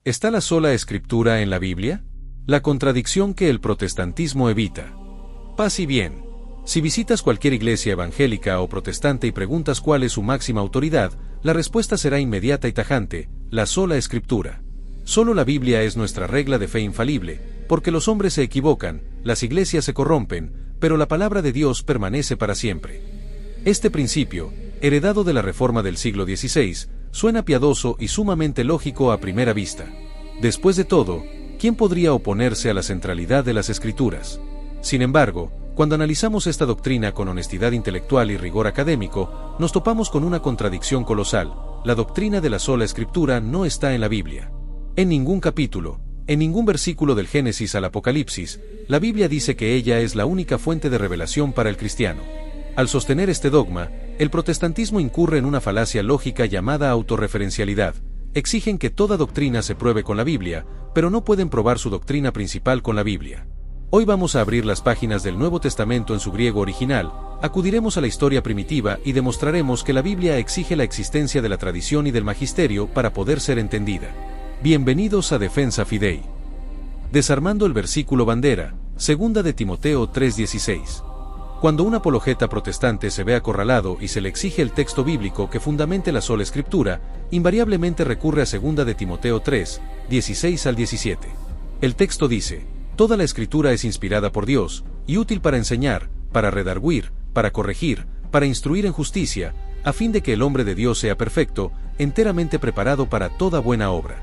¿Está la sola Escritura en la Biblia? La contradicción que el protestantismo evita. Paz y bien. Si visitas cualquier iglesia evangélica o protestante y preguntas cuál es su máxima autoridad, la respuesta será inmediata y tajante: la sola Escritura. Solo la Biblia es nuestra regla de fe infalible, porque los hombres se equivocan, las iglesias se corrompen, pero la palabra de Dios permanece para siempre. Este principio, heredado de la Reforma del siglo XVI, suena piadoso y sumamente lógico a primera vista. Después de todo, ¿quién podría oponerse a la centralidad de las Escrituras? Sin embargo, cuando analizamos esta doctrina con honestidad intelectual y rigor académico, nos topamos con una contradicción colosal: la doctrina de la sola Escritura no está en la Biblia. En ningún capítulo, en ningún versículo del Génesis al Apocalipsis, la Biblia dice que ella es la única fuente de revelación para el cristiano. Al sostener este dogma, el protestantismo incurre en una falacia lógica llamada autorreferencialidad. Exigen que toda doctrina se pruebe con la Biblia, pero no pueden probar su doctrina principal con la Biblia. Hoy vamos a abrir las páginas del Nuevo Testamento en su griego original, acudiremos a la historia primitiva y demostraremos que la Biblia exige la existencia de la tradición y del magisterio para poder ser entendida. Bienvenidos a Defensa Fidei. Desarmando el versículo bandera, 2 de Timoteo 3:16. Cuando un apologeta protestante se ve acorralado y se le exige el texto bíblico que fundamente la sola Escritura, invariablemente recurre a 2 de Timoteo 3:16 al 17. El texto dice: toda la Escritura es inspirada por Dios, y útil para enseñar, para redarguir, para corregir, para instruir en justicia, a fin de que el hombre de Dios sea perfecto, enteramente preparado para toda buena obra.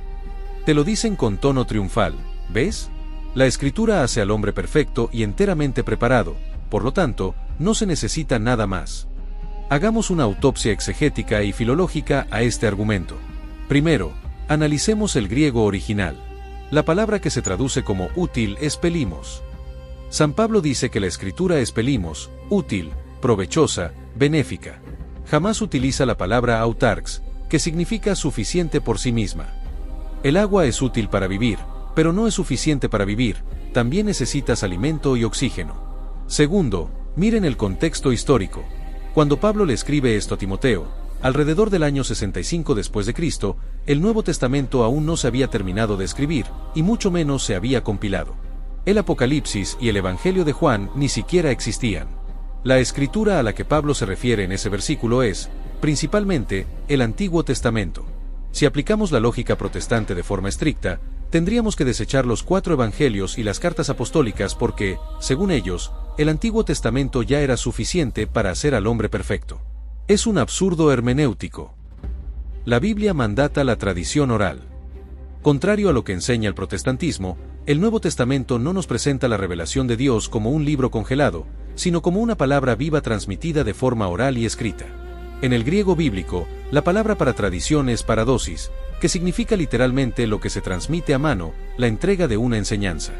Te lo dicen con tono triunfal, ¿ves? La Escritura hace al hombre perfecto y enteramente preparado, por lo tanto, no se necesita nada más. Hagamos una autopsia exegética y filológica a este argumento. Primero, analicemos el griego original. La palabra que se traduce como útil es pelimos. San Pablo dice que la Escritura es pelimos, útil, provechosa, benéfica. Jamás utiliza la palabra autarx, que significa suficiente por sí misma. El agua es útil para vivir, pero no es suficiente para vivir, también necesitas alimento y oxígeno. Segundo, miren el contexto histórico. Cuando Pablo le escribe esto a Timoteo, alrededor del año 65 después de Cristo, el Nuevo Testamento aún no se había terminado de escribir, y mucho menos se había compilado. El Apocalipsis y el Evangelio de Juan ni siquiera existían. La escritura a la que Pablo se refiere en ese versículo es, principalmente, el Antiguo Testamento. Si aplicamos la lógica protestante de forma estricta, tendríamos que desechar los 4 evangelios y las cartas apostólicas porque, según ellos, el Antiguo Testamento ya era suficiente para hacer al hombre perfecto. Es un absurdo hermenéutico. La Biblia mandata la tradición oral. Contrario a lo que enseña el protestantismo, el Nuevo Testamento no nos presenta la revelación de Dios como un libro congelado, sino como una palabra viva transmitida de forma oral y escrita. En el griego bíblico, la palabra para tradición es paradosis, que significa literalmente lo que se transmite a mano, la entrega de una enseñanza.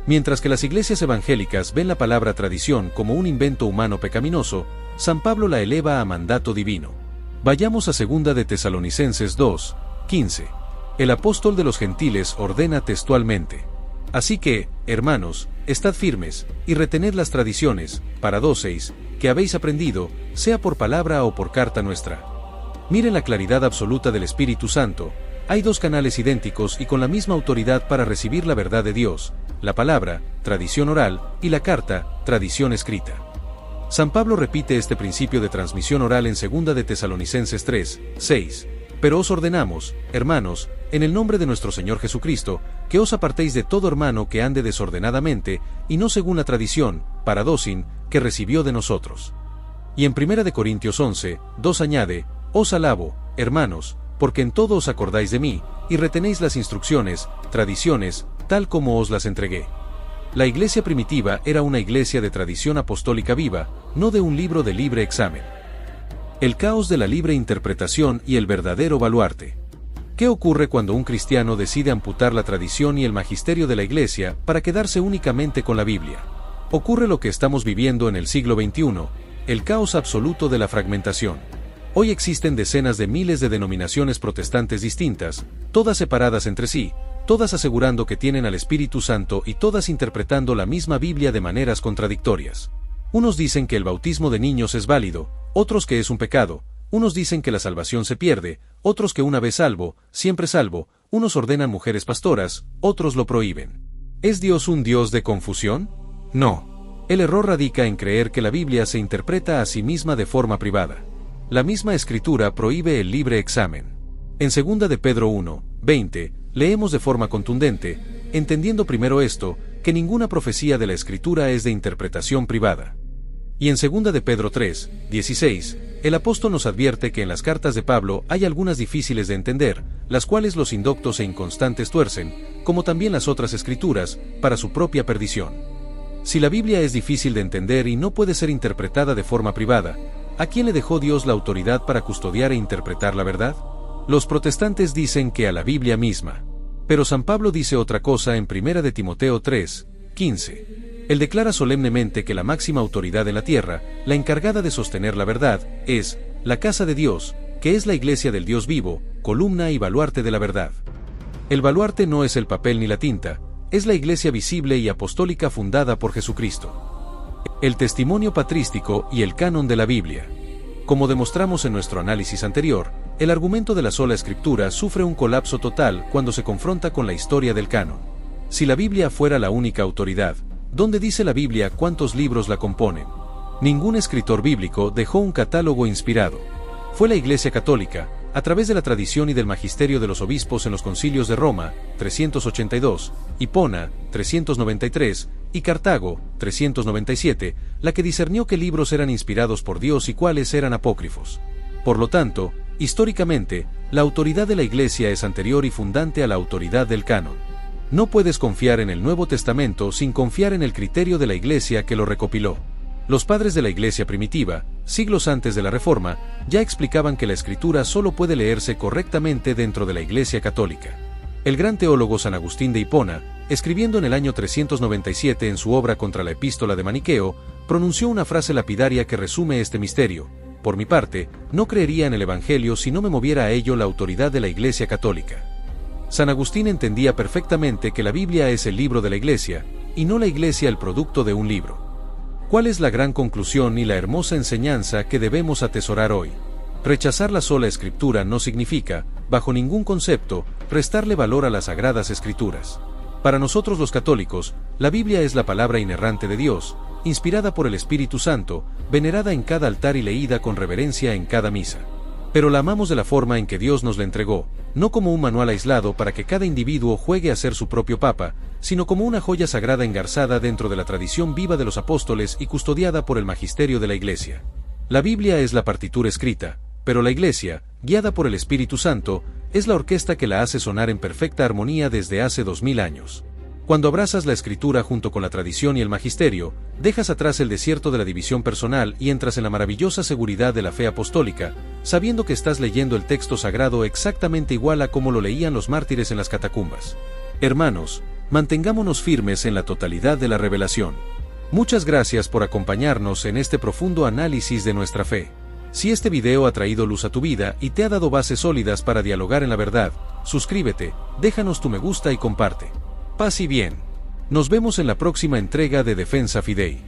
Mientras que las iglesias evangélicas ven la palabra tradición como un invento humano pecaminoso, San Pablo la eleva a mandato divino. Vayamos a 2 de Tesalonicenses 2:15. El apóstol de los gentiles ordena textualmente: así que, hermanos, estad firmes, y retened las tradiciones, paradoseis, que habéis aprendido, sea por palabra o por carta nuestra. Miren la claridad absoluta del Espíritu Santo. Hay 2 canales idénticos y con la misma autoridad para recibir la verdad de Dios: la palabra, tradición oral, y la carta, tradición escrita. San Pablo repite este principio de transmisión oral en 2 de Tesalonicenses 3:6. Pero os ordenamos, hermanos, en el nombre de nuestro Señor Jesucristo, que os apartéis de todo hermano que ande desordenadamente, y no según la tradición, paradosin, que recibió de nosotros. Y en 1 de Corintios 11:2 añade: os alabo, hermanos, porque en todo os acordáis de mí, y retenéis las instrucciones, tradiciones, tal como os las entregué. La iglesia primitiva era una iglesia de tradición apostólica viva, no de un libro de libre examen. El caos de la libre interpretación y el verdadero baluarte. ¿Qué ocurre cuando un cristiano decide amputar la tradición y el magisterio de la iglesia para quedarse únicamente con la Biblia? Ocurre lo que estamos viviendo en el siglo XXI, el caos absoluto de la fragmentación. Hoy existen decenas de miles de denominaciones protestantes distintas, todas separadas entre sí, todas asegurando que tienen al Espíritu Santo y todas interpretando la misma Biblia de maneras contradictorias. Unos dicen que el bautismo de niños es válido, otros que es un pecado, unos dicen que la salvación se pierde, otros que una vez salvo, siempre salvo, Unos ordenan mujeres pastoras, otros lo prohíben. ¿Es Dios un Dios de confusión? No. El error radica en creer que la Biblia se interpreta a sí misma de forma privada. La misma Escritura prohíbe el libre examen. En 2 de Pedro 1, 20, leemos de forma contundente, entendiendo primero esto, que ninguna profecía de la Escritura es de interpretación privada. Y en 2 de Pedro 3, 16, el apóstol nos advierte que en las cartas de Pablo hay algunas difíciles de entender, las cuales los indoctos e inconstantes tuercen, como también las otras escrituras, para su propia perdición. Si la Biblia es difícil de entender y no puede ser interpretada de forma privada, ¿a quién le dejó Dios la autoridad para custodiar e interpretar la verdad? Los protestantes dicen que a la Biblia misma. Pero San Pablo dice otra cosa en 1 de Timoteo 3, 15. Él declara solemnemente que la máxima autoridad en la tierra, la encargada de sostener la verdad, es la casa de Dios, que es la iglesia del Dios vivo, columna y baluarte de la verdad. El baluarte no es el papel ni la tinta, es la iglesia visible y apostólica fundada por Jesucristo. El testimonio patrístico y el canon de la Biblia. Como demostramos en nuestro análisis anterior, el argumento de la sola escritura sufre un colapso total cuando se confronta con la historia del canon. Si la Biblia fuera la única autoridad, ¿dónde dice la Biblia cuántos libros la componen? Ningún escritor bíblico dejó un catálogo inspirado. Fue la Iglesia Católica, a través de la tradición y del magisterio de los obispos en los concilios de Roma, 382, Hipona, 393, y Cartago, 397, la que discernió qué libros eran inspirados por Dios y cuáles eran apócrifos. Por lo tanto, históricamente, la autoridad de la Iglesia es anterior y fundante a la autoridad del canon. No puedes confiar en el Nuevo Testamento sin confiar en el criterio de la Iglesia que lo recopiló. Los padres de la Iglesia primitiva, siglos antes de la Reforma, ya explicaban que la Escritura solo puede leerse correctamente dentro de la Iglesia Católica. El gran teólogo San Agustín de Hipona, escribiendo en el año 397 en su obra contra la Epístola de Maniqueo, pronunció una frase lapidaria que resume este misterio: por mi parte, no creería en el Evangelio si no me moviera a ello la autoridad de la Iglesia Católica. San Agustín entendía perfectamente que la Biblia es el libro de la Iglesia, y no la Iglesia el producto de un libro. ¿Cuál es la gran conclusión y la hermosa enseñanza que debemos atesorar hoy? Rechazar la sola Escritura no significa, bajo ningún concepto, restarle valor a las Sagradas Escrituras. Para nosotros los católicos, la Biblia es la palabra inerrante de Dios, inspirada por el Espíritu Santo, venerada en cada altar y leída con reverencia en cada misa. Pero la amamos de la forma en que Dios nos la entregó, no como un manual aislado para que cada individuo juegue a ser su propio papa, sino como una joya sagrada engarzada dentro de la tradición viva de los apóstoles y custodiada por el magisterio de la Iglesia. La Biblia es la partitura escrita, pero la Iglesia, guiada por el Espíritu Santo, es la orquesta que la hace sonar en perfecta armonía desde hace 2000 años. Cuando abrazas la Escritura junto con la tradición y el magisterio, dejas atrás el desierto de la división personal y entras en la maravillosa seguridad de la fe apostólica, sabiendo que estás leyendo el texto sagrado exactamente igual a como lo leían los mártires en las catacumbas. Hermanos, mantengámonos firmes en la totalidad de la revelación. Muchas gracias por acompañarnos en este profundo análisis de nuestra fe. Si este video ha traído luz a tu vida y te ha dado bases sólidas para dialogar en la verdad, suscríbete, déjanos tu me gusta y comparte. Paz y bien. Nos vemos en la próxima entrega de Defensa Fidei.